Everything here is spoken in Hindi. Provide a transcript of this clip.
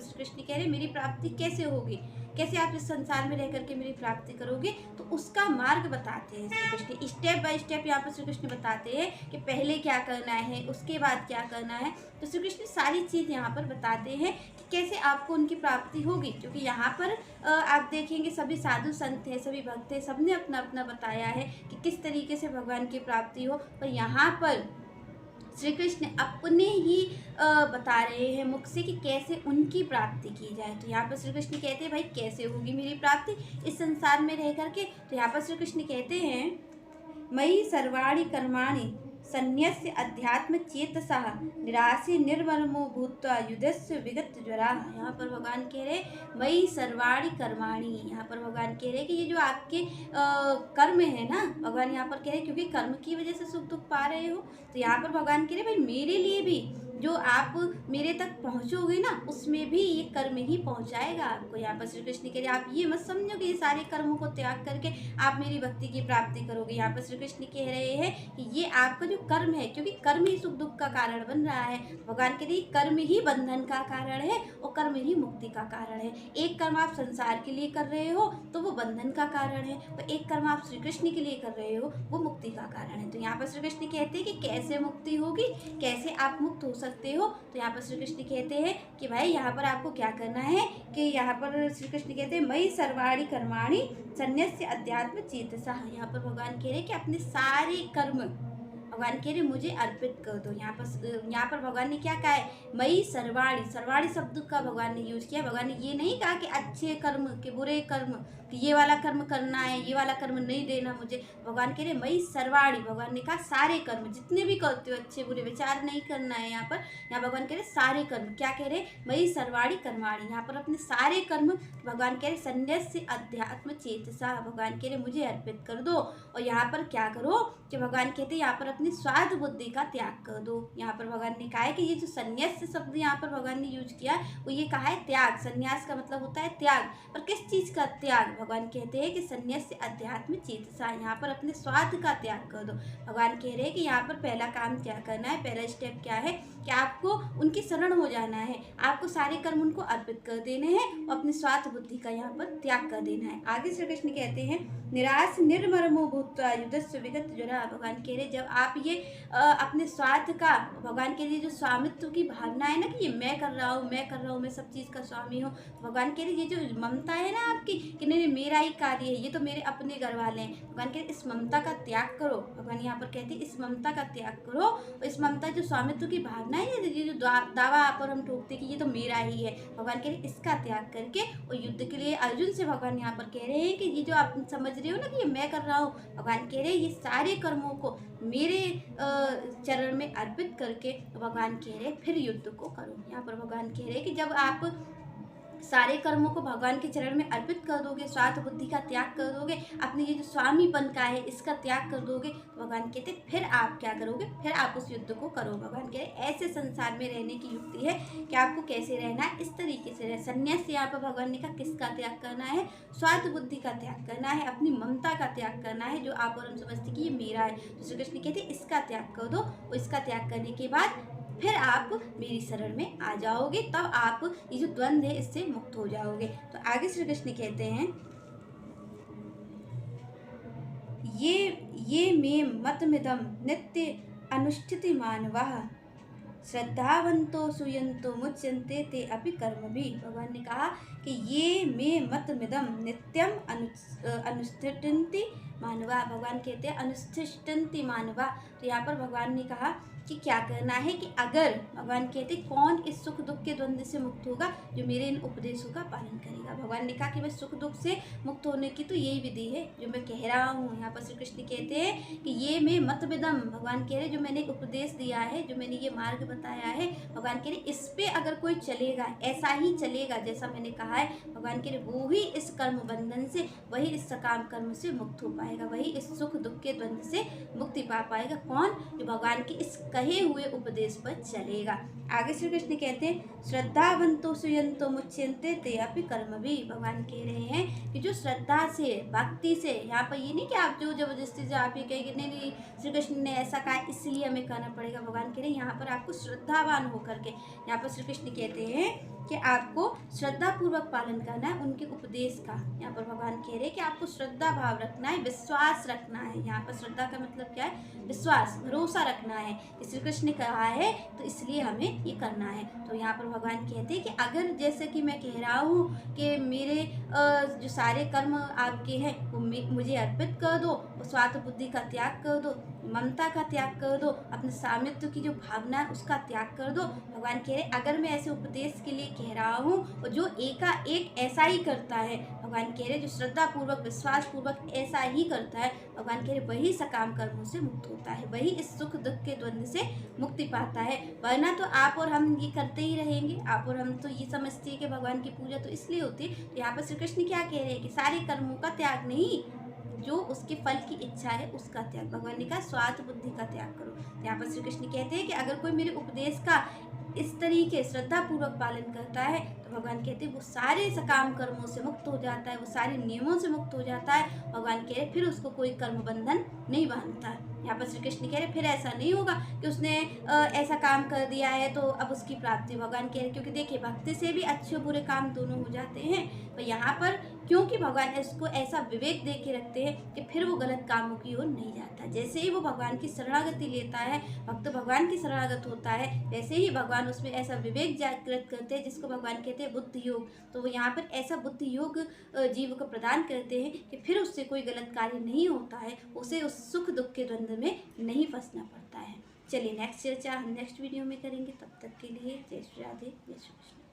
श्री कृष्ण कह रहे मेरी प्राप्ति कैसे होगी, कैसे आप इस संसार में रह करके मेरी प्राप्ति करोगे, तो उसका मार्ग बताते हैं Shri Krishna. Step by step यहाँ पर श्री कृष्ण बताते हैं कि पहले क्या करना है, उसके बाद क्या करना है। तो श्री कृष्ण सारी चीज़ यहाँ पर बताते हैं कि कैसे आपको उनकी प्राप्ति होगी। क्योंकि यहाँ पर आप देखेंगे सभी साधु संत हैं, सभी भक्त हैं, सबने अपना अपना बताया है कि किस तरीके से भगवान की प्राप्ति हो। पर यहाँ पर श्री कृष्ण अपने ही बता रहे हैं मुख से कि कैसे उनकी प्राप्ति की जाए। तो यहाँ पर श्री कृष्ण कहते हैं भाई कैसे होगी मेरी प्राप्ति इस संसार में रह करके। तो यहाँ पर श्री कृष्ण कहते हैं मयि सर्वाणि कर्माणि संन्यस्य अध्यात्म चेतसा निराशी निर्ममो भूत्वा युद्धस्य विगत ज्वरा। यहाँ पर भगवान कह रहे मयि सर्वाणि कर्माणि, यहाँ पर भगवान कह रहे कि ये जो आपके कर्म है ना, भगवान यहाँ पर कह रहे क्योंकि कर्म की वजह से सुख दुख पा रहे हो। तो यहाँ पर भगवान कह रहे भाई मेरे लिए भी जो आप मेरे तक पहुँचोगे ना, उसमें भी ये कर्म ही पहुँचाएगा आपको। यहाँ पर श्री कृष्ण कह रहे आप ये मत समझो कि ये सारे कर्मों को त्याग करके आप मेरी भक्ति की प्राप्ति करोगे। यहाँ पर श्री कृष्ण कह रहे हैं कि ये आपका जो कर्म है, क्योंकि कर्म ही सुख दुख का कारण बन रहा है। भगवान कह रहे कर्म ही बंधन का कारण है और कर्म ही मुक्ति का कारण है। एक कर्म आप संसार के लिए कर रहे हो तो वो बंधन का कारण है, और एक कर्म आप श्री कृष्ण के लिए कर रहे हो वो मुक्ति का कारण है। तो यहाँ पर श्री कृष्ण कहते हैं कि कैसे मुक्ति होगी, कैसे आप मुक्त हो सकते हो। तो यहाँ पर श्री कृष्ण कहते हैं कि भाई यहाँ पर आपको क्या करना है कि यहाँ पर श्री कृष्ण कहते हैं मयि सर्वाणि कर्माणि संन्यस्य अध्यात्म चेतसा। यहाँ पर भगवान कह रहे हैं कि अपने सारे कर्म भगवान कह रहे मुझे अर्पित कर दो। यहाँ पर भगवान ने क्या कहा है मयि सर्वाणि, सर्वाणि शब्द का भगवान ने यूज किया। भगवान ने ये नहीं कहा कि अच्छे कर्म के बुरे कर्म, कि ये वाला कर्म करना है ये वाला कर्म नहीं देना मुझे। भगवान कह रहे मयि सर्वाणि, भगवान ने कहा सारे कर्म जितने भी करते हो, अच्छे बुरे विचार नहीं करना है। यहाँ भगवान कह रहे सारे कर्म, क्या कह रहे मयि सर्वाणि कर्माणि, यहाँ पर अपने सारे कर्म भगवान कह रहे संन्यस्य अध्यात्म चेतसा, भगवान कह रहे मुझे अर्पित कर दो। और यहाँ पर क्या करो कि भगवान कहते हैं यहाँ पर अपनी स्वार्थ बुद्धि का त्याग कर दो। यहाँ पर भगवान ने कहा है कि ये जो संन्यास शब्द यहाँ पर भगवान ने यूज किया वो ये कहा है त्याग। संन्यास का मतलब होता है त्याग, पर किस चीज़ का त्याग। भगवान कहते हैं कि संन्यास से अध्यात्म चेतसा, यहाँ पर अपने स्वार्थ का त्याग कर दो। भगवान कह रहे हैं कि यहाँ पर पहला काम क्या करना है, पहला स्टेप क्या है कि आपको उनकी शरण हो जाना है, आपको सारे कर्म उनको अर्पित कर देने हैं और अपनी स्वार्थ बुद्धि का यहाँ पर त्याग कर देना है। आगे श्री कृष्ण कहते हैं निराश निर्ममो भूत्वा युद्धस्य विगत ज्वरा। भगवान कह रहे जब आप ये अपने स्वार्थ का, भगवान के लिए जो स्वामित्व की भावना है ना कि ये मैं कर रहा हूँ मैं सब चीज़ का स्वामी हूँ। भगवान कह रहे ये जो ममता है ना आपकी कि नहीं मेरा ही कार्य है, ये तो मेरे अपने घर वाले हैं। भगवान कह रहे इस ममता का त्याग करो। भगवान यहाँ पर कहते हैं इस ममता का त्याग करो, और इस ममता जो स्वामित्व की भावना है, ये जो दावा आप और हम ठोकते कि ये तो मेरा ही है, भगवान कह रहे इसका त्याग करके और युद्ध के लिए अर्जुन से भगवान यहाँ पर कह रहे हैं कि ये जो आप समझ रहे हो ना कि ये मैं कर रहा हूँ, भगवान कह रहे ये सारे कर्मों को मेरे चरण में अर्पित करके भगवान कह रहे फिर युद्ध को करो। यहाँ पर भगवान कह रहे कि जब आप सारे कर्मों को भगवान के चरण में अर्पित कर दोगे, स्वार्थ बुद्धि का त्याग कर दोगे, अपने ये जो स्वामीपन का है इसका त्याग कर दोगे, भगवान कहते फिर आप क्या करोगे, फिर आप उस युद्ध को करो। भगवान कह रहे ऐसे संसार में रहने की युक्ति है कि आपको कैसे रहना है, इस तरीके से रहे। संन्यास यहाँ पर भगवान ने कहा किसका त्याग करना है, स्वार्थ बुद्धि का त्याग करना है, अपनी ममता का त्याग करना है जो आप और हम समझते कि ये मेरा है। तो श्री कृष्ण कहते इसका त्याग कर दो, और इसका त्याग करने के बाद फिर आप मेरी शरण में आ जाओगे, तब आप ये जो द्वंद्व है इससे मुक्त हो जाओगे। तो आगे श्री कृष्ण कहते हैं ये मे मतमिदं नित्य अनुष्ठिति मानवाः श्रद्धावंतो सुयंतो मुच्यन्ते ते अपि कर्म भी। भगवान ने कहा कि ये मे मतमिदं नित्यम अनुष्ठितन्ति मानवा। भगवान कहते हैं अनुष्ठितन्ति मानवा। तो यहाँ पर भगवान ने कहा कि क्या करना है कि अगर भगवान कहते कौन इस सुख दुख के द्वंद्व से मुक्त होगा, जो मेरे इन उपदेशों का पालन करेगा। भगवान ने कहा कि मैं सुख दुख से मुक्त होने की तो यही विधि है जो मैं कह रहा हूँ। यहाँ पर श्री कृष्ण कहते हैं कि ये मैं मतविदम, भगवान कह रहे जो मैंने उपदेश दिया है, जो मैंने ये मार्ग बताया है, भगवान कह रहे इस पे अगर कोई चलेगा, ऐसा ही चलेगा जैसा मैंने कहा है, भगवान कह रहे वो ही इस कर्म बंधन से, वही इस सकाम कर्म से मुक्त हो पाएगा, वही इस सुख दुख के द्वंद्व से मुक्ति पा पाएगा। कौन, जो भगवान के इस कहे हुए उपदेश पर चलेगा। आगे श्री कृष्ण कहते हैं श्रद्धावंतो सुयंतो मुच्यन्ते ते अपि कर्म भी। भगवान कह रहे हैं कि जो श्रद्धा से, भक्ति से, यहाँ पर ये नहीं कि आप जो जबरदस्ती से आप ये कहेंगे नहीं श्री कृष्ण ने ऐसा कहा इसलिए हमें करना पड़ेगा। भगवान कह रहे हैं यहाँ पर आपको श्रद्धावान होकर के, यहाँ पर श्री कृष्ण कहते हैं कि आपको श्रद्धा पूर्वक पालन करना है उनके उपदेश का। यहाँ पर भगवान कह रहे हैं कि आपको श्रद्धा भाव रखना है, विश्वास रखना है। यहाँ पर श्रद्धा का मतलब क्या है? विश्वास, भरोसा रखना है। श्री कृष्ण ने कहा है तो इसलिए हमें ये करना है। तो यहाँ पर भगवान कहते हैं कि अगर जैसे कि मैं कह रहा हूँ कि मेरे जो सारे कर्म आपके हैं वो मुझे अर्पित कर दो, स्वार्थ बुद्धि का त्याग कर दो, ममता का त्याग कर दो, अपने स्वामित्व की जो भावना है उसका त्याग कर दो। भगवान कह रहे अगर मैं ऐसे उपदेश के लिए कह रहा हूँ और जो एकाएक ऐसा ही करता है, भगवान कह रहे जो श्रद्धा पूर्वक विश्वास पूर्वक ऐसा ही करता है, भगवान कह रहे वही सकाम कर्मों से मुक्त होता है, वही इस सुख दुख के द्वंद्व से मुक्ति पाता है। वरना तो आप और हम ये करते ही रहेंगे। आप और हम तो ये समझते हैं कि भगवान की पूजा तो इसलिए होती है। तो यहाँ पर श्री कृष्ण क्या कह रहे हैं कि सारे कर्मों का त्याग नहीं, जो उसके फल की इच्छा है उसका त्याग। भगवान ने कहा स्वार्थ बुद्धि का त्याग करो। यहाँ पर श्री कृष्ण कहते हैं कि अगर कोई मेरे उपदेश का इस तरीके श्रद्धा पूर्वक पालन करता है तो भगवान कहते हैं वो सारे सकाम कर्मों से मुक्त हो जाता है, वो सारे नियमों से मुक्त हो जाता है। भगवान कह रहे फिर उसको कोई कर्म बंधन नहीं बांधता है। यहाँ पर श्री कृष्ण कह रहे फिर ऐसा नहीं होगा कि उसने ऐसा काम कर दिया है तो अब उसकी प्राप्ति। भगवान कह रहे क्योंकि देखिए भक्ति से भी अच्छे बुरे काम दोनों हो जाते हैं। तो यहाँ पर क्योंकि भगवान इसको ऐसा विवेक दे के रखते हैं कि फिर वो गलत कामों की ओर नहीं जाता। जैसे ही वो भगवान की शरणागति लेता है, भक्त भगवान की शरणागत होता है, वैसे ही भगवान उसमें ऐसा विवेक जागृत करते हैं जिसको भगवान कहते हैं बुद्धि योग। तो वो यहाँ पर ऐसा बुद्धि योग जीव को प्रदान करते हैं कि फिर उससे कोई गलत कार्य नहीं होता है, उसे उस सुख दुख के द्वंद्व में नहीं फंसना पड़ता है। चलिए नेक्स्ट चर्चा हम नेक्स्ट वीडियो में करेंगे। तब तक के लिए जय श्री राधे, जय श्री कृष्ण।